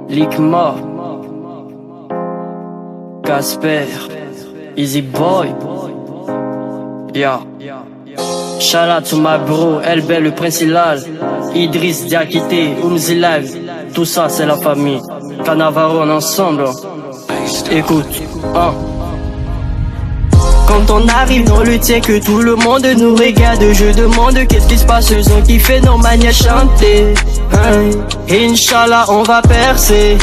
Ligma, Casper, Easy Boy. Shout out to my bro, Elbel le Prince Hilal, Idriss Diakité, Oumzi Live. Tout ça c'est la famille. Cannavaro en ensemble. Écoute, Quand on arrive dans le tien que tout le monde nous regarde, je demande qu'est-ce qui se passe, eux ont kiffé nos manières chanter. Inch'Allah on va percer.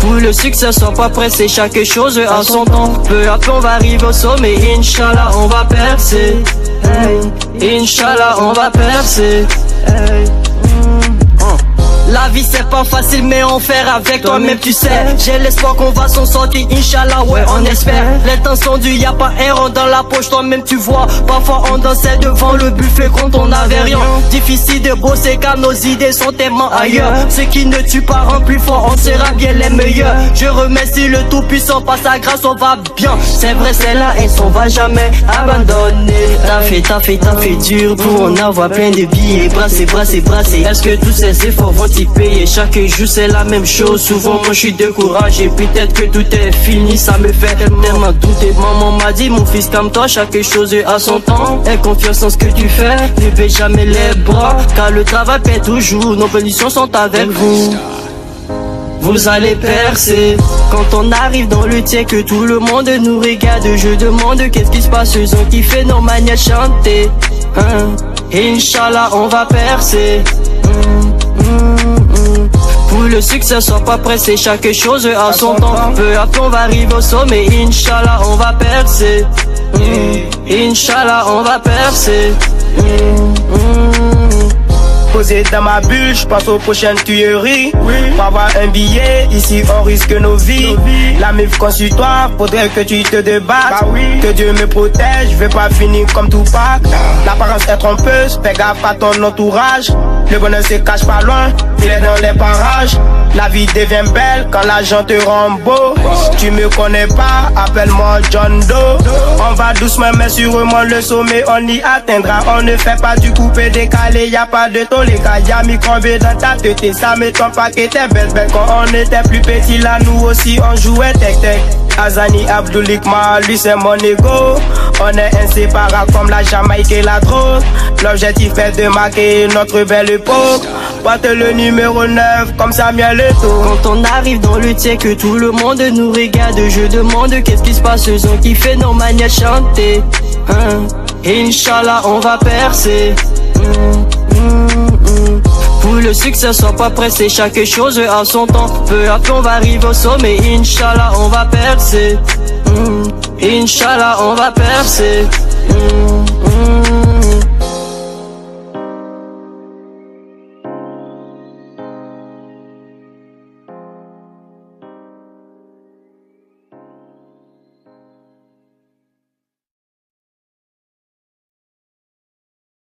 Pour le succès sois pas pressé, chaque chose a son temps. Peu à peu on va arriver au sommet, Inch'Allah on va percer. Inch'Allah on va percer. La vie c'est pas facile mais on fait avec toi-même tu sais. J'ai l'espoir qu'on va s'en sortir, Inch'Allah ouais on espère. L'intention du y'a pas un rond dans la poche, toi-même tu vois. Parfois on dansait devant le buffet quand on avait rien. Difficile de bosser car nos idées sont tellement ailleurs. Ce qui ne tue pas rend plus fort, on sera bien les meilleurs. Je remercie le tout puissant, par sa grâce on va bien. C'est vrai c'est là et on va jamais abandonner. T'as fait dur pour en avoir plein de billets. Brasser. Est-ce que tous ces efforts vont t'y payer? Chaque jour c'est la même chose, souvent moi je suis découragé. Peut-être que tout est fini, ça me fait tellement douter. Maman m'a dit mon fils comme toi, chaque chose a son temps. Aie confiance en ce que tu fais, ne baisse jamais les bras. Car le travail paie toujours, nos conditions sont avec vous. Vous allez percer. Quand on arrive dans le tien que tout le monde nous regarde, je demande qu'est-ce qui se passe, eux ont kiffé nos manières chanter. Inch'Allah on va percer. Pour le succès sois pas pressé, chaque chose a son temps. Peu à peu on va arriver au sommet, Inch'Allah on va percer. Inch'Allah on va percer. Posé dans ma bulle, je pense aux prochaines tueries. Pour avoir un billet, ici on risque nos vies. La meuf consultoire, faudrait que tu te débattes. Que Dieu me protège, je vais pas finir comme Tupac. L'apparence est trompeuse, fais gaffe à ton entourage. Le bonheur se cache pas loin, il est dans les parages. La vie devient belle quand l'argent te rend beau. Tu me connais pas, appelle-moi John Doe. On va doucement mais sûrement le sommet on y atteindra. On ne fait pas du coupé décalé, y a pas de taux. Les gars, y'a micro-B dans ta tête. Ça m'étonne pas que t'es belle. Quand on était plus petit là, nous aussi on jouait tech. Azani Abdoulikma, lui c'est mon ego. On est inséparables comme la Jamaïque et la drogue. L'objectif est de marquer notre belle époque. Porte le numéro 9 comme Samuel Eto'o. Quand on arrive dans le tien que tout le monde nous regarde, je demande qu'est-ce qui se passe, eux ont kiffé nos manières chanter. Inch'Allah on va percer. Pour le succès sois pas pressé, chaque chose a son temps. Peu à peu on va arriver au sommet, Inch'Allah on va percer. Inch'Allah on va percer.